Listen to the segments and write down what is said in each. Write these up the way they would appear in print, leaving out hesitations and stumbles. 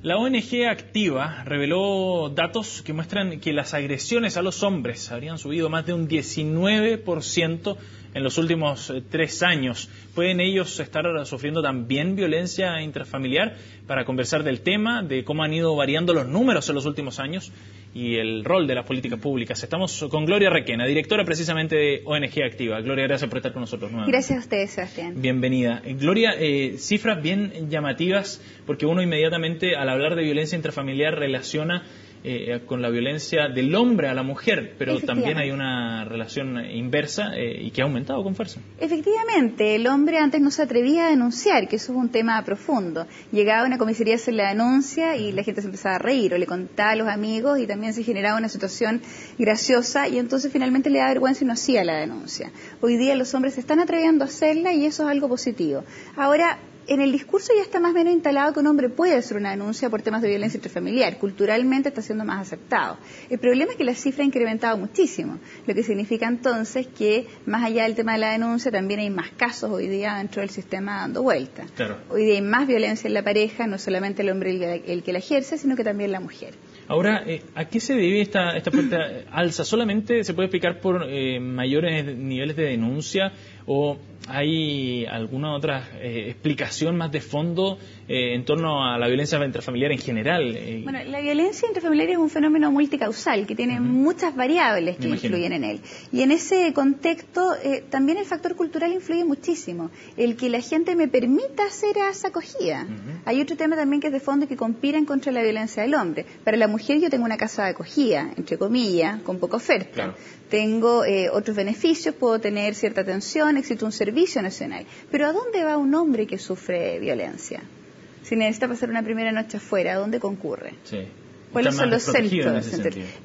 La ONG Activa reveló datos que muestran que las agresiones a los hombres habrían subido más de un 19% en los últimos 3 años. ¿Pueden ellos estar sufriendo también violencia intrafamiliar? Para conversar del tema, de cómo han ido variando los números en los últimos años y el rol de las políticas públicas. Estamos con Gloria Requena, directora precisamente de ONG Activa. Gloria, gracias por estar con nosotros nuevamente. Gracias a ustedes, Sebastián. Bienvenida. Gloria, cifras bien llamativas, porque uno inmediatamente al hablar de violencia intrafamiliar relaciona con la violencia del hombre a la mujer, pero también hay una relación inversa y que ha aumentado con fuerza. Efectivamente, el hombre antes no se atrevía a denunciar, que eso es un tema profundo. Llegaba a una comisaría a hacer la denuncia y la gente se empezaba a reír o le contaba a los amigos y también se generaba una situación graciosa y entonces finalmente le da vergüenza y no hacía la denuncia. Hoy día los hombres se están atreviendo a hacerla y eso es algo positivo. Ahora, en el discurso ya está más o menos instalado que un hombre puede hacer una denuncia por temas de violencia intrafamiliar. Culturalmente está siendo más aceptado. El problema es que la cifra ha incrementado muchísimo, lo que significa entonces que más allá del tema de la denuncia también hay más casos hoy día dentro del sistema dando vueltas. Claro. Hoy día hay más violencia en la pareja, no solamente el hombre el que la ejerce, sino que también la mujer. Ahora, ¿a qué se debe esta fuerte alza? ¿Solamente se puede explicar por mayores niveles de denuncia o hay alguna otra explicación más de fondo en torno a la violencia intrafamiliar en general? Bueno, la violencia intrafamiliar es un fenómeno multicausal que tiene muchas variables que influyen en él. Y en ese contexto también el factor cultural influye muchísimo. El que la gente me permita ser esa acogida. Hay otro tema también que es de fondo que conspiran contra la violencia del hombre. Para la mujer yo tengo una casa de acogida, entre comillas, con poca oferta. Claro. Tengo otros beneficios, puedo tener cierta atención, existe un servicio nacional. Pero ¿a dónde va un hombre que sufre violencia? Si necesita pasar una primera noche afuera, ¿a dónde concurre? Sí. ¿Cuáles son los centros?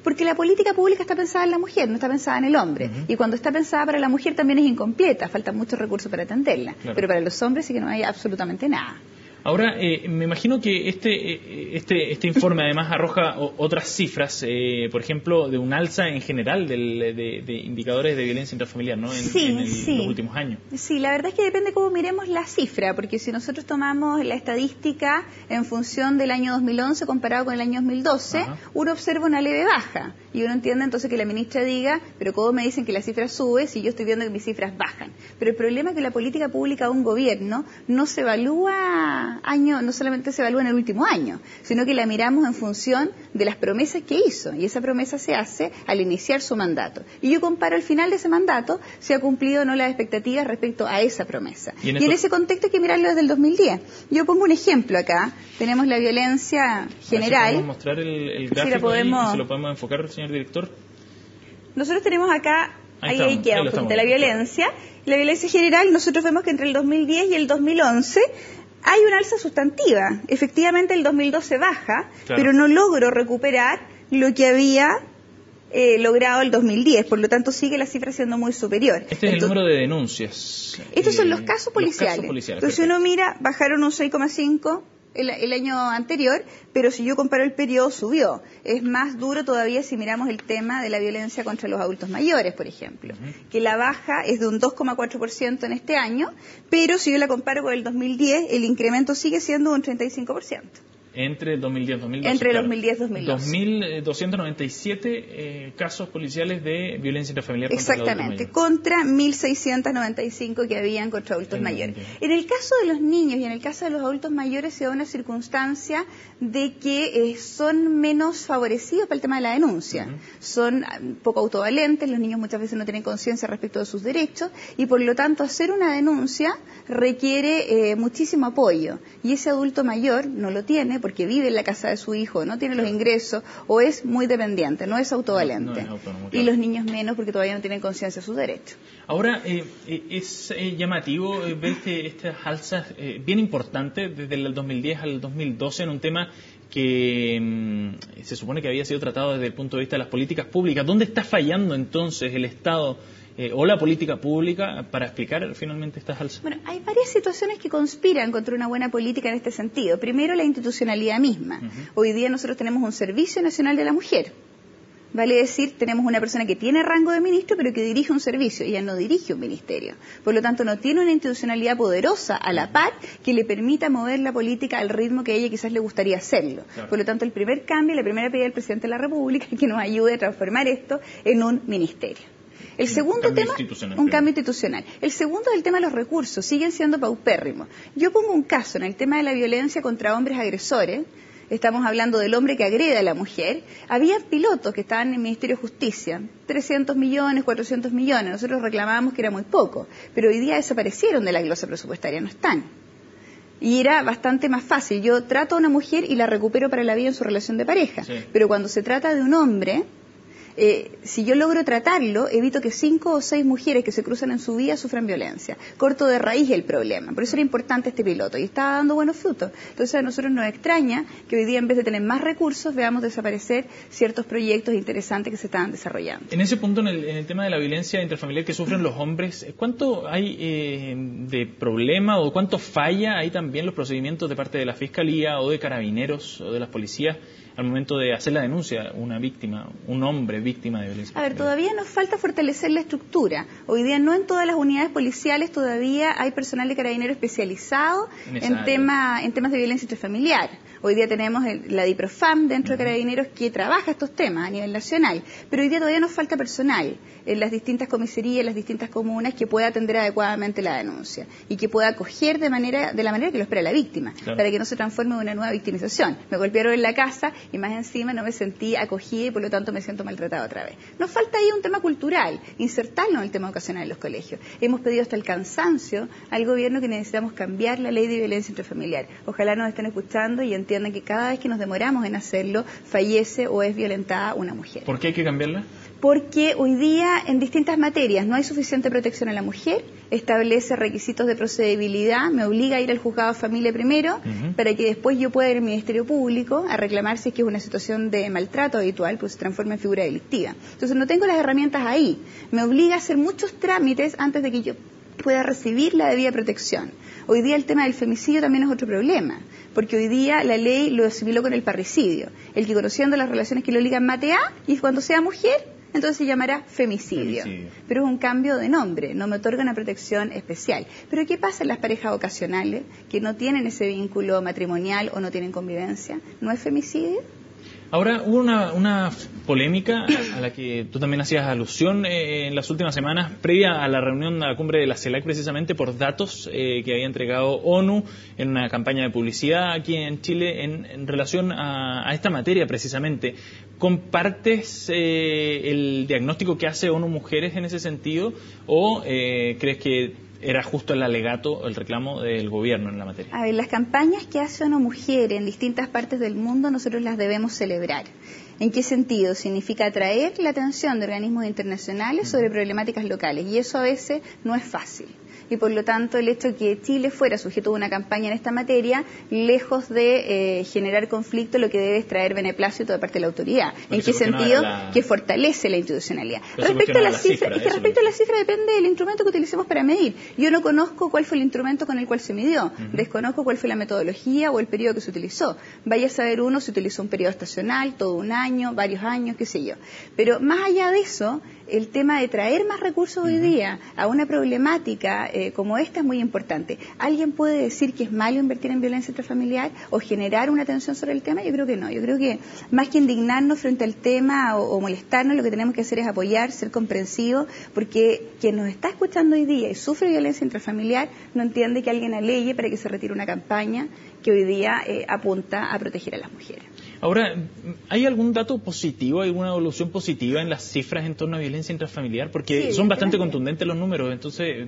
Porque la política pública está pensada en la mujer, no está pensada en el hombre. Y cuando está pensada para la mujer también es incompleta, faltan muchos recursos para atenderla. Claro. Pero para los hombres sí que no hay absolutamente nada. Ahora, me imagino que este informe además arroja otras cifras, por ejemplo, de un alza en general de indicadores de violencia intrafamiliar, ¿no? En los últimos años. Sí, la verdad es que depende cómo miremos la cifra, porque si nosotros tomamos la estadística en función del año 2011 comparado con el año 2012, uno observa una leve baja. Y uno entiende entonces que la ministra diga, pero ¿cómo me dicen que la cifra sube si yo estoy viendo que mis cifras bajan? Pero el problema es que la política pública de un gobierno no se evalúa no solamente se evalúa en el último año, sino que la miramos en función de las promesas que hizo, y esa promesa se hace al iniciar su mandato. Y yo comparo al final de ese mandato si ha cumplido o no las expectativas respecto a esa promesa. Y en ese contexto hay que mirarlo desde el 2010. Yo pongo un ejemplo acá, tenemos la violencia general. ¿Podemos mostrar el gráfico si se lo podemos enfocar, señor director? Nosotros tenemos acá, ahí queda un poquito la violencia. La violencia general, nosotros vemos que entre el 2010 y el 2011 hay una alza sustantiva. Efectivamente el 2012 baja, pero no logro recuperar lo que había logrado el 2010. Por lo tanto sigue la cifra siendo muy superior. Este es el número de denuncias. Estos son los casos policiales. Entonces si uno mira, bajaron un 6,5 el año anterior, pero si yo comparo el periodo subió. Es más duro todavía si miramos el tema de la violencia contra los adultos mayores, por ejemplo, que la baja es de un 2,4% en este año, pero si yo la comparo con el 2010, el incremento sigue siendo un 35%. Entre 2010 y 2012. Entre 2010 y 2012. 2.297 casos policiales de violencia intrafamiliar Exactamente, contra 1.695 que habían contra adultos mayores. En el caso de los niños y en el caso de los adultos mayores se da una circunstancia de que son menos favorecidos para el tema de la denuncia. Son poco autovalentes, los niños muchas veces no tienen conciencia respecto de sus derechos y por lo tanto hacer una denuncia requiere muchísimo apoyo y ese adulto mayor no lo tiene porque vive en la casa de su hijo, no tiene los ingresos o es muy dependiente, no es autovalente. No es autónomo, claro. Y los niños menos porque todavía no tienen conciencia de sus derechos. Ahora, es llamativo ver estas alzas bien importantes desde el 2010 al 2012 en un tema que se supone que había sido tratado desde el punto de vista de las políticas públicas. ¿Dónde está fallando entonces el Estado o la política pública para explicar finalmente estas alzas? Bueno, hay varias situaciones que conspiran contra una buena política en este sentido. Primero, la institucionalidad misma. Hoy día nosotros tenemos un Servicio Nacional de la Mujer, Vale decir, tenemos una persona que tiene rango de ministro, pero que dirige un servicio. Ella no dirige un ministerio. Por lo tanto, no tiene una institucionalidad poderosa a la par que le permita mover la política al ritmo que a ella quizás le gustaría hacerlo. Claro. Por lo tanto, el primer cambio, la primera pedida del presidente de la República es que nos ayude a transformar esto en un ministerio. El segundo tema, un cambio institucional. El segundo es el tema de los recursos, siguen siendo paupérrimos. Yo pongo un caso en el tema de la violencia contra hombres agresores. Estamos hablando del hombre que agrede a la mujer. Había pilotos que estaban en el Ministerio de Justicia, 300 millones, 400 millones. Nosotros reclamábamos que era muy poco, pero hoy día desaparecieron de la glosa presupuestaria, no están. Y era bastante más fácil. Yo trato a una mujer y la recupero para la vida en su relación de pareja. Sí. Pero cuando se trata de un hombre, si yo logro tratarlo, evito que 5 o 6 mujeres que se cruzan en su vida sufran violencia. Corto de raíz el problema. Por eso era importante este piloto y estaba dando buenos frutos. Entonces a nosotros nos extraña que hoy día, en vez de tener más recursos, veamos desaparecer ciertos proyectos interesantes que se estaban desarrollando. En ese punto, en el tema de la violencia intrafamiliar que sufren los hombres, ¿cuánto hay de problema o cuánto falla ahí también los procedimientos de parte de la Fiscalía o de Carabineros o de las policías al momento de hacer la denuncia una víctima, un hombre víctima de violencia? A ver, todavía nos falta fortalecer la estructura. Hoy día no en todas las unidades policiales todavía hay personal de Carabineros especializado en temas de violencia intrafamiliar. Hoy día tenemos la DIPROFAM dentro de Carabineros que trabaja estos temas a nivel nacional, pero hoy día todavía nos falta personal en las distintas comisarías, en las distintas comunas que pueda atender adecuadamente la denuncia y que pueda acoger de la manera que lo espera la víctima, claro, para que no se transforme en una nueva victimización. Me golpearon en la casa y más encima no me sentí acogida y por lo tanto me siento maltratada otra vez. Nos falta ahí un tema cultural, insertarlo en el tema educacional en los colegios. Hemos pedido hasta el cansancio al gobierno que necesitamos cambiar la ley de violencia intrafamiliar. Ojalá nos estén escuchando y entiendan que cada vez que nos demoramos en hacerlo, fallece o es violentada una mujer. ¿Por qué hay que cambiarla? Porque hoy día en distintas materias no hay suficiente protección a la mujer, establece requisitos de procedibilidad, me obliga a ir al juzgado de familia primero, para que después yo pueda ir al Ministerio Público a reclamar si es que es una situación de maltrato habitual, pues se transforma en figura delictiva. Entonces no tengo las herramientas ahí, me obliga a hacer muchos trámites antes de que yo pueda recibir la debida protección. Hoy día el tema del femicidio también es otro problema, porque hoy día la ley lo asimiló con el parricidio. El que conociendo las relaciones que lo ligan mate a, y cuando sea mujer, entonces se llamará femicidio. Pero es un cambio de nombre, no me otorga una protección especial. Pero ¿qué pasa en las parejas ocasionales que no tienen ese vínculo matrimonial o no tienen convivencia? ¿No es femicidio? Ahora, hubo una polémica a la que tú también hacías alusión en las últimas semanas, previa a la reunión de la cumbre de la CELAC, precisamente por datos que había entregado ONU en una campaña de publicidad aquí en Chile en relación a esta materia precisamente. ¿Compartes el diagnóstico que hace ONU Mujeres en ese sentido o crees que era justo el alegato, el reclamo del gobierno en la materia? A ver, las campañas que hace ONU Mujeres en distintas partes del mundo nosotros las debemos celebrar. ¿En qué sentido? Significa atraer la atención de organismos internacionales sobre problemáticas locales y eso a veces no es fácil. Y por lo tanto el hecho de que Chile fuera sujeto a una campaña en esta materia, lejos de generar conflicto, lo que debe es traer beneplácito de parte de la autoridad. ¿En qué sentido? Que fortalece la institucionalidad. Respecto a la cifra, respecto a la cifra depende del instrumento que utilicemos para medir. Yo no conozco cuál fue el instrumento con el cual se midió, desconozco cuál fue la metodología o el periodo que se utilizó. Vaya a saber uno si utilizó un periodo estacional, todo un año, varios años, qué sé yo. Pero más allá de eso, el tema de traer más recursos hoy día a una problemática como esta es muy importante. ¿Alguien puede decir que es malo invertir en violencia intrafamiliar o generar una atención sobre el tema? Yo creo que no. Yo creo que más que indignarnos frente al tema o molestarnos, lo que tenemos que hacer es apoyar, ser comprensivos, porque quien nos está escuchando hoy día y sufre violencia intrafamiliar no entiende que alguien alegue para que se retire una campaña que hoy día apunta a proteger a las mujeres. Ahora, ¿hay algún dato positivo, alguna evolución positiva en las cifras en torno a violencia intrafamiliar? Porque son bastante contundentes los números, entonces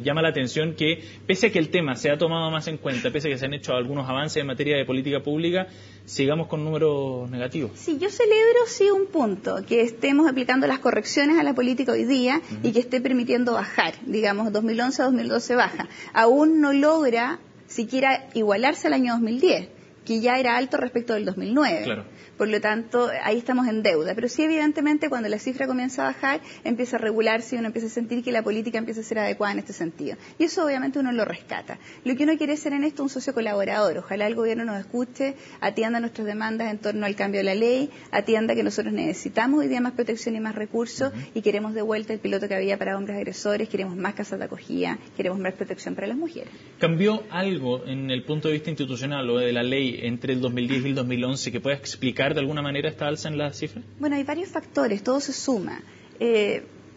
llama la atención que, pese a que el tema se ha tomado más en cuenta, pese a que se han hecho algunos avances en materia de política pública, sigamos con números negativos. Sí, yo celebro un punto, que estemos aplicando las correcciones a la política hoy día y que esté permitiendo bajar, digamos, 2011 a 2012 baja. Aún no logra siquiera igualarse al año 2010. que ya era alto respecto del 2009. Claro. Por lo tanto, ahí estamos en deuda. Pero sí, evidentemente, cuando la cifra comienza a bajar, empieza a regularse y uno empieza a sentir que la política empieza a ser adecuada en este sentido. Y eso obviamente uno lo rescata. Lo que uno quiere ser en esto un socio colaborador. Ojalá el gobierno nos escuche, atienda nuestras demandas en torno al cambio de la ley, atienda que nosotros necesitamos hoy día más protección y más recursos y queremos de vuelta el piloto que había para hombres agresores, queremos más casas de acogida, queremos más protección para las mujeres. ¿Cambió algo en el punto de vista institucional o de la ley entre el 2010 y el 2011 que pueda explicar de alguna manera esta alza en la cifra? Bueno, hay varios factores, todo se suma.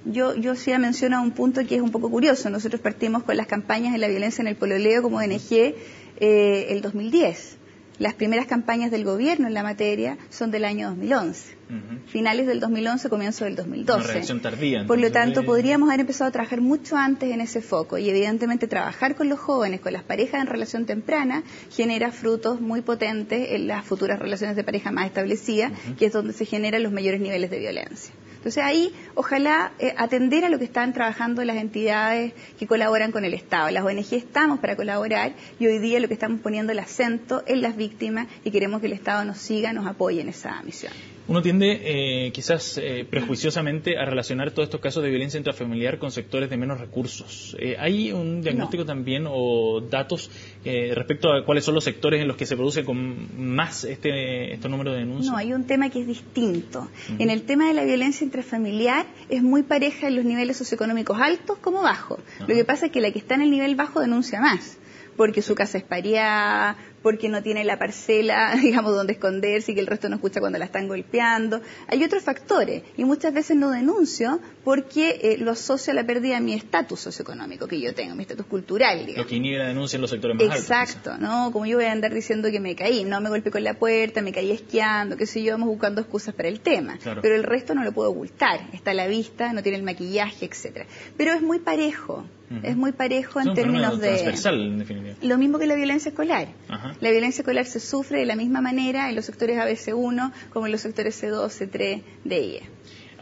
Yo sí menciono un punto que es un poco curioso. Nosotros partimos con las campañas de la violencia en el pololeo como ONG el 2010. Las primeras campañas del gobierno en la materia son del año 2011. Finales del 2011, comienzo del 2012. Una reacción tardía. Por lo tanto, podríamos haber empezado a trabajar mucho antes en ese foco y evidentemente trabajar con los jóvenes, con las parejas en relación temprana, genera frutos muy potentes en las futuras relaciones de pareja más establecidas, que es donde se generan los mayores niveles de violencia. Entonces ahí, ojalá atender a lo que están trabajando las entidades que colaboran con el Estado. Las ONG estamos para colaborar y hoy día lo que estamos poniendo el acento en las víctimas y queremos que el Estado nos siga, nos apoye en esa misión. Uno tiende quizás prejuiciosamente a relacionar todos estos casos de violencia intrafamiliar con sectores de menos recursos. ¿Hay un diagnóstico también o datos respecto a cuáles son los sectores en los que se produce con más este número de denuncias? No, hay un tema que es distinto. En el tema de la violencia intrafamiliar es muy pareja en los niveles socioeconómicos altos como bajos. Lo que pasa es que la que está en el nivel bajo denuncia más, porque su casa es pareada, porque no tiene la parcela, digamos, donde esconderse y que el resto no escucha cuando la están golpeando. Hay otros factores y muchas veces no denuncio porque lo asocio a la pérdida de mi estatus socioeconómico que yo tengo, mi estatus cultural, digamos. Lo que inhibe la denuncia en los sectores más altos. Exacto, ¿no? Como yo voy a andar diciendo que me caí, no me golpeé con la puerta, me caí esquiando, qué sé yo, vamos buscando excusas para el tema. Claro. Pero el resto no lo puedo ocultar, está a la vista, no tiene el maquillaje, etcétera. Pero es muy parejo. Es muy parejo en términos de... transversal, en definitiva. Lo mismo que la violencia escolar. Ajá. La violencia escolar se sufre de la misma manera en los sectores ABC1 como en los sectores C2, C3, DIE.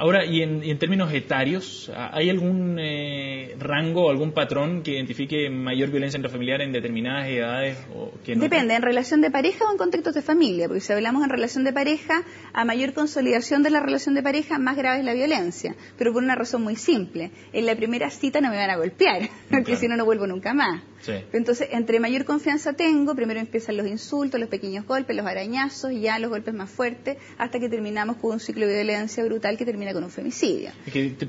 Ahora, y en términos etarios, ¿hay algún rango o algún patrón que identifique mayor violencia intrafamiliar en determinadas edades? O que no? Depende, en relación de pareja o en contextos de familia, porque si hablamos en relación de pareja, a mayor consolidación de la relación de pareja, más grave es la violencia, pero por una razón muy simple. En la primera cita no me van a golpear, porque si no, no vuelvo nunca más. Sí. Entonces, entre mayor confianza tengo, primero empiezan los insultos, los pequeños golpes, los arañazos, y ya los golpes más fuertes, hasta que terminamos con un ciclo de violencia brutal que termina con un femicidio.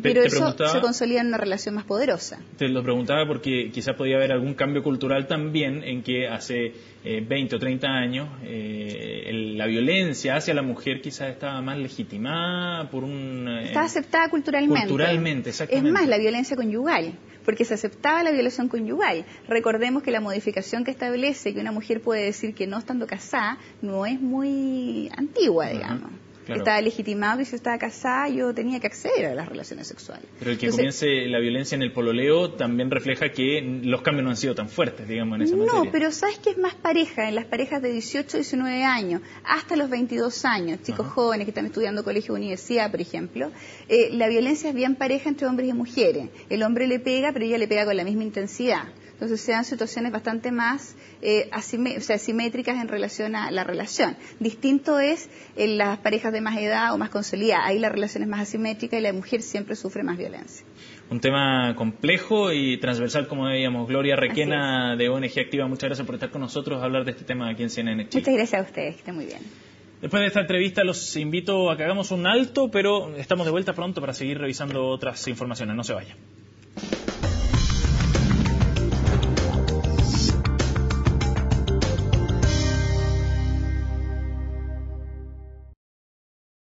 Pero eso se consolida en una relación más poderosa. Te lo preguntaba porque quizás podía haber algún cambio cultural también en que hace 20 o 30 años la violencia hacia la mujer quizás estaba más legitimada por un... Está aceptada culturalmente. Culturalmente, exactamente. Es más, la violencia conyugal, porque se aceptaba la violación conyugal. Recordemos que la modificación que establece que una mujer puede decir que no estando casada no es muy antigua, digamos. Claro. Estaba legitimado que si yo estaba casada yo tenía que acceder a las relaciones sexuales. Pero el que comience la violencia en el pololeo también refleja que los cambios no han sido tan fuertes, digamos, en esa materia. No, pero ¿sabes qué es más pareja? En las parejas de 18, 19 años, hasta los 22 años, chicos jóvenes que están estudiando colegio o universidad, por ejemplo, la violencia es bien pareja entre hombres y mujeres. El hombre le pega, pero ella le pega con la misma intensidad. Entonces se dan situaciones bastante más asimétricas en relación a la relación. Distinto es en las parejas de más edad o más consolidadas. Ahí la relación es más asimétrica y la mujer siempre sufre más violencia. Un tema complejo y transversal, como veíamos. Gloria Requena, de ONG Activa, muchas gracias por estar con nosotros a hablar de este tema aquí en CNN Chile. Muchas gracias a ustedes, que estén muy bien. Después de esta entrevista los invito a que hagamos un alto, pero estamos de vuelta pronto para seguir revisando otras informaciones. No se vayan.